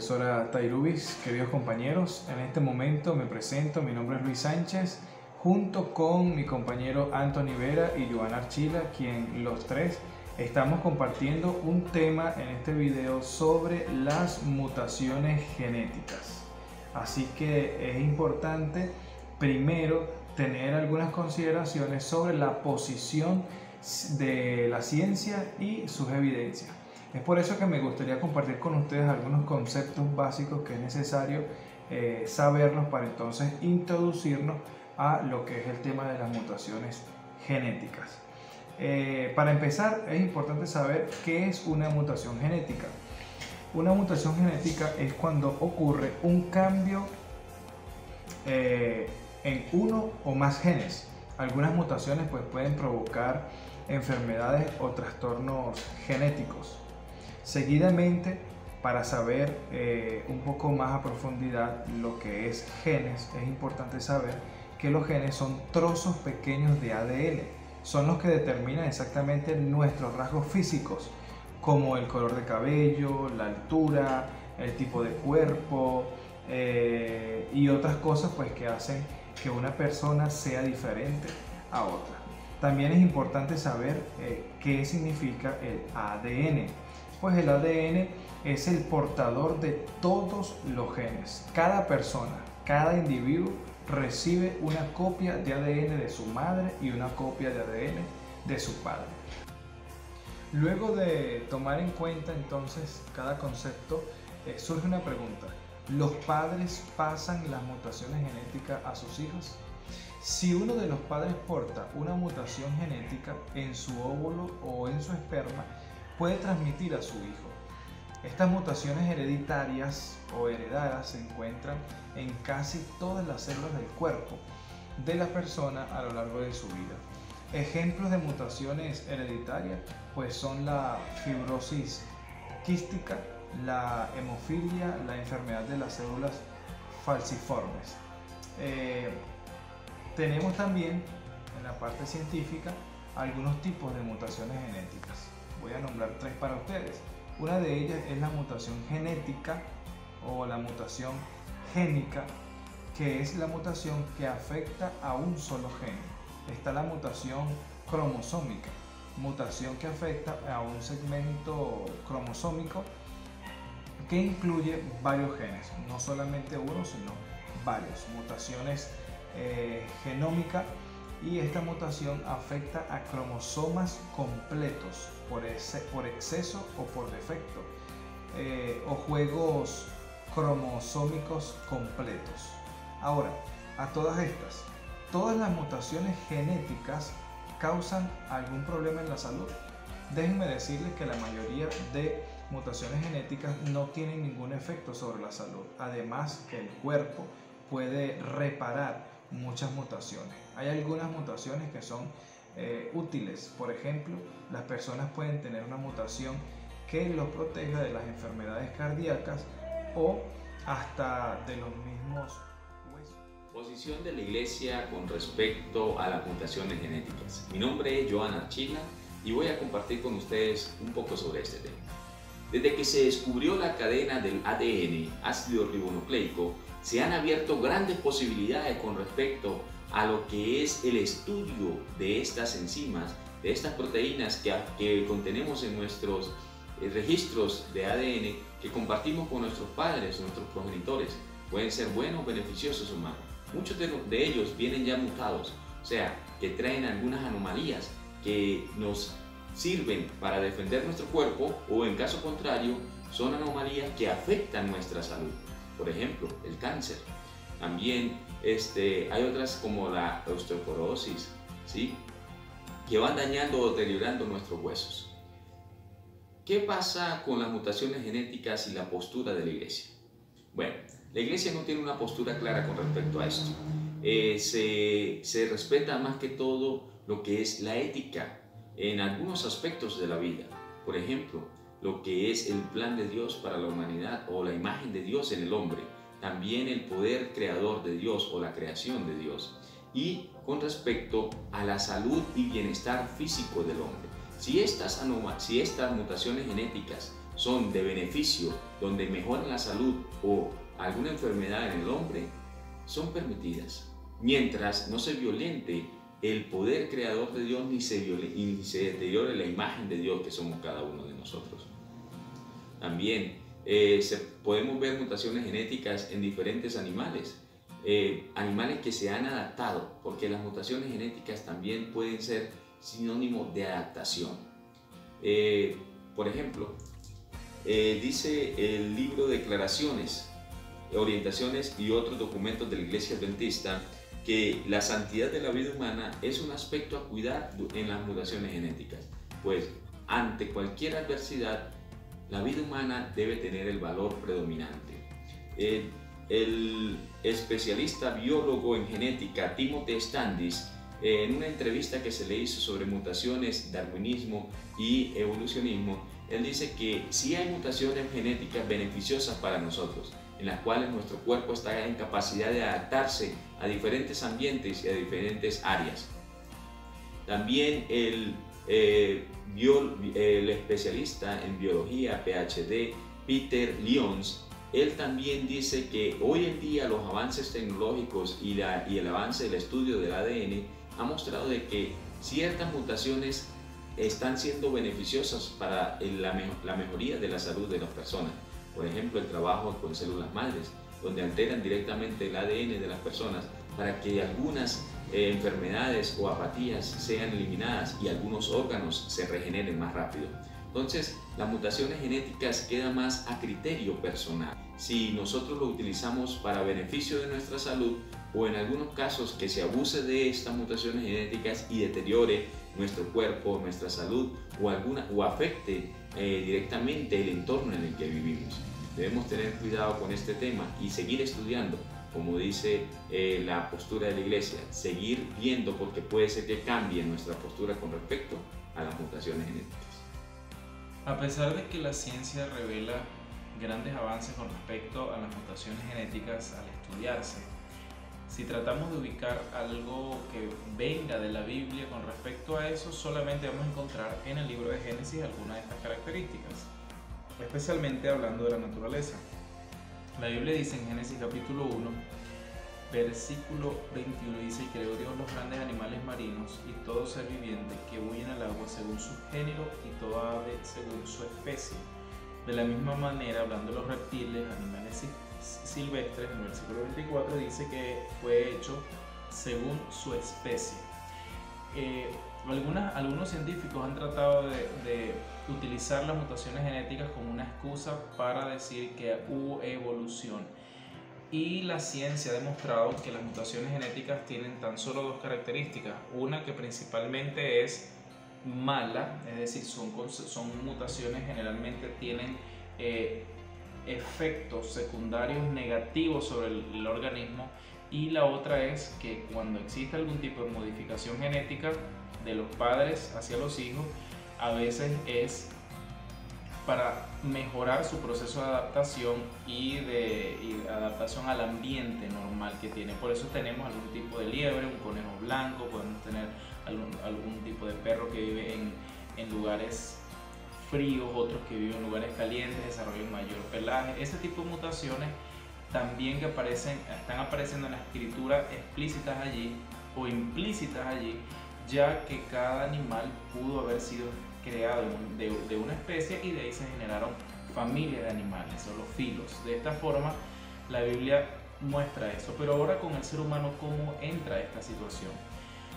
profesora Tairubis, queridos compañeros. En este momento me presento, mi nombre es Luis Sánchez, junto con mi compañero Anthony Vera y Joana Archila, quien los tres estamos compartiendo un tema en este video sobre las mutaciones genéticas. Así que es importante primero tener algunas consideraciones sobre la posición de la ciencia y sus evidencias. Es por eso que me gustaría compartir con ustedes algunos conceptos básicos que es necesario saberlos para entonces introducirnos a lo que es el tema de las mutaciones genéticas. Para empezar, es importante saber qué es una mutación genética. Una mutación genética es cuando ocurre un cambio en uno o más genes. Algunas mutaciones pueden provocar enfermedades o trastornos genéticos. Seguidamente, para saber un poco más a profundidad lo que es genes, es importante saber que los genes son trozos pequeños de ADN. Son los que determinan exactamente nuestros rasgos físicos, como el color de cabello, la altura, el tipo de cuerpo y otras cosas que hacen que una persona sea diferente a otra. También es importante saber qué significa el ADN. Pues el ADN es el portador de todos los genes. Cada persona, cada individuo recibe una copia de ADN de su madre y una copia de ADN de su padre. Luego de tomar en cuenta entonces cada concepto, surge una pregunta. ¿Los padres pasan las mutaciones genéticas a sus hijos? Si uno de los padres porta una mutación genética en su óvulo o en su esperma, puede transmitir a su hijo. Estas mutaciones hereditarias o heredadas se encuentran en casi todas las células del cuerpo de la persona a lo largo de su vida. Ejemplos de mutaciones hereditarias son la fibrosis quística, la hemofilia, la enfermedad de las células falciformes. Tenemos también en la parte científica algunos tipos de mutaciones genéticas. Voy a nombrar tres para ustedes. Una de ellas es la mutación genética o la mutación génica, que es la mutación que afecta a un solo gen. Está la mutación cromosómica, mutación que afecta a un segmento cromosómico que incluye varios genes, no solamente uno, sino varios. Mutaciones genómica, y esta mutación afecta a cromosomas completos por exceso o por defecto, o juegos cromosómicos completos. Ahora, a todas las mutaciones genéticas causan algún problema en la salud. Déjenme decirles que la mayoría de mutaciones genéticas no tienen ningún efecto sobre la salud. Además que el cuerpo puede reparar muchas mutaciones. Hay algunas mutaciones que son útiles. Por ejemplo, las personas pueden tener una mutación que los proteja de las enfermedades cardíacas o hasta de los mismos huesos. Posición de la Iglesia con respecto a las mutaciones genéticas. Mi nombre es Joana Archila y voy a compartir con ustedes un poco sobre este tema. Desde que se descubrió la cadena del ADN, ácido ribonucleico, se han abierto grandes posibilidades con respecto a lo que es el estudio de estas enzimas, de estas proteínas que contenemos en nuestros registros de ADN que compartimos con nuestros padres, nuestros progenitores. Pueden ser buenos, beneficiosos o malos. Muchos de ellos vienen ya mutados, o sea, que traen algunas anomalías que nos sirven para defender nuestro cuerpo, o en caso contrario, son anomalías que afectan nuestra salud. Por ejemplo, el cáncer. También hay otras como la osteoporosis, ¿sí?, que van dañando o deteriorando nuestros huesos. ¿Qué pasa con las mutaciones genéticas y la postura de la Iglesia? Bueno, la Iglesia no tiene una postura clara con respecto a esto. Se respeta más que todo lo que es la ética en algunos aspectos de la vida. Por ejemplo, lo que es el plan de Dios para la humanidad o la imagen de Dios en el hombre. También el poder creador de Dios o la creación de Dios. Y con respecto a la salud y bienestar físico del hombre. Si estas mutaciones genéticas son de beneficio, donde mejoran la salud o alguna enfermedad en el hombre, son permitidas, mientras no se violente el poder creador de Dios ni se deteriore la imagen de Dios que somos cada uno de nosotros. También podemos ver mutaciones genéticas en diferentes animales, animales que se han adaptado, porque las mutaciones genéticas también pueden ser sinónimo de adaptación. Por ejemplo, dice el libro Declaraciones, Orientaciones y otros documentos de la Iglesia Adventista que la santidad de la vida humana es un aspecto a cuidar en las mutaciones genéticas, pues ante cualquier adversidad la vida humana debe tener el valor predominante. El especialista biólogo en genética Timothy Standish, en una entrevista que se le hizo sobre mutaciones, darwinismo y evolucionismo, él dice que sí hay mutaciones genéticas beneficiosas para nosotros, en las cuales nuestro cuerpo está en capacidad de adaptarse a diferentes ambientes y a diferentes áreas. También el especialista en biología, PhD, Peter Lyons, él también dice que hoy en día los avances tecnológicos y el avance del estudio del ADN ha mostrado de que ciertas mutaciones están siendo beneficiosas para la mejoría de la salud de las personas. Por ejemplo, el trabajo con células madres, donde alteran directamente el ADN de las personas para que algunas enfermedades o apatías sean eliminadas y algunos órganos se regeneren más rápido. Entonces, las mutaciones genéticas quedan más a criterio personal. Si nosotros lo utilizamos para beneficio de nuestra salud, o en algunos casos que se abuse de estas mutaciones genéticas y deteriore nuestro cuerpo, nuestra salud o afecte directamente el entorno en el que vivimos. Debemos tener cuidado con este tema y seguir estudiando, como dice la postura de la Iglesia, seguir viendo, porque puede ser que cambie nuestra postura con respecto a las mutaciones genéticas. A pesar de que la ciencia revela grandes avances con respecto a las mutaciones genéticas al estudiarse, si tratamos de ubicar algo que venga de la Biblia con respecto a eso, solamente vamos a encontrar en el libro de Génesis algunas de estas características, especialmente hablando de la naturaleza. La Biblia dice en Génesis capítulo 1, versículo 21, dice: "Y creó Dios los grandes animales marinos y todo ser viviente que huye en el agua según su género y toda ave según su especie. De la misma manera, hablando de los reptiles, animales silvestres", en el versículo 24 dice que fue hecho según su especie. Algunos científicos han tratado de utilizar las mutaciones genéticas como una excusa para decir que hubo evolución. Y la ciencia ha demostrado que las mutaciones genéticas tienen tan solo dos características. Una que principalmente es mala, es decir, son mutaciones generalmente tienen efectos secundarios negativos sobre el organismo, y la otra es que cuando existe algún tipo de modificación genética de los padres hacia los hijos, a veces es para mejorar su proceso de adaptación y de adaptación al ambiente normal que tiene. Por eso tenemos algún tipo de liebre, un conejo blanco, podemos tener algún tipo de perro que vive en lugares fríos, otros que viven en lugares calientes, desarrollan mayor pelaje. Ese tipo de mutaciones también que están apareciendo en la escritura explícitas allí o implícitas allí, ya que cada animal pudo haber sido creado de una especie y de ahí se generaron familias de animales o los filos. De esta forma la Biblia muestra eso. Pero ahora con el ser humano, ¿cómo entra esta situación?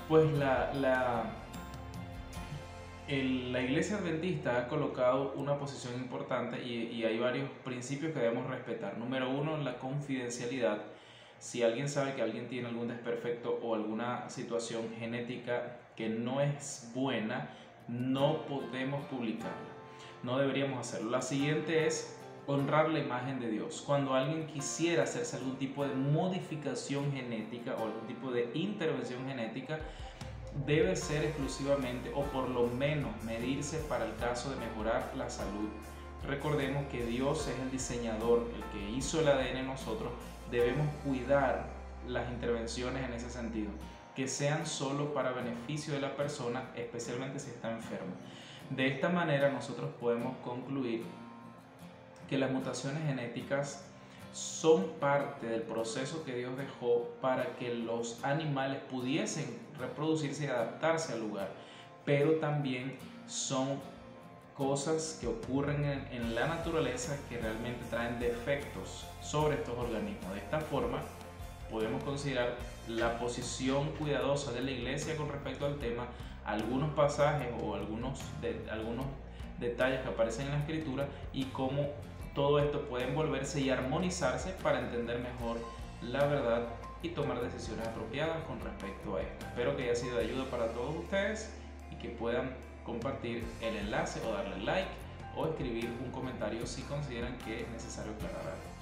Pues la Iglesia Adventista ha colocado una posición importante y hay varios principios que debemos respetar. Número uno, la confidencialidad. Si alguien sabe que alguien tiene algún desperfecto o alguna situación genética que no es buena, no podemos publicarla, no deberíamos hacerlo. La siguiente es honrar la imagen de Dios. Cuando alguien quisiera hacerse algún tipo de modificación genética o algún tipo de intervención genética, debe ser exclusivamente o por lo menos medirse para el caso de mejorar la salud. Recordemos que Dios es el diseñador, el que hizo el ADN en nosotros. Debemos cuidar las intervenciones en ese sentido, que sean solo para beneficio de la persona, especialmente si está enferma. De esta manera nosotros podemos concluir que las mutaciones genéticas son parte del proceso que Dios dejó para que los animales pudiesen reproducirse y adaptarse al lugar, pero también son cosas que ocurren en la naturaleza que realmente traen defectos sobre estos organismos. De esta forma, podemos considerar la posición cuidadosa de la Iglesia con respecto al tema, algunos pasajes o algunos detalles que aparecen en la Escritura y cómo todo esto puede envolverse y armonizarse para entender mejor la verdad y tomar decisiones apropiadas con respecto a esto. Espero que haya sido de ayuda para todos ustedes y que puedan compartir el enlace o darle like o escribir un comentario si consideran que es necesario aclarar algo.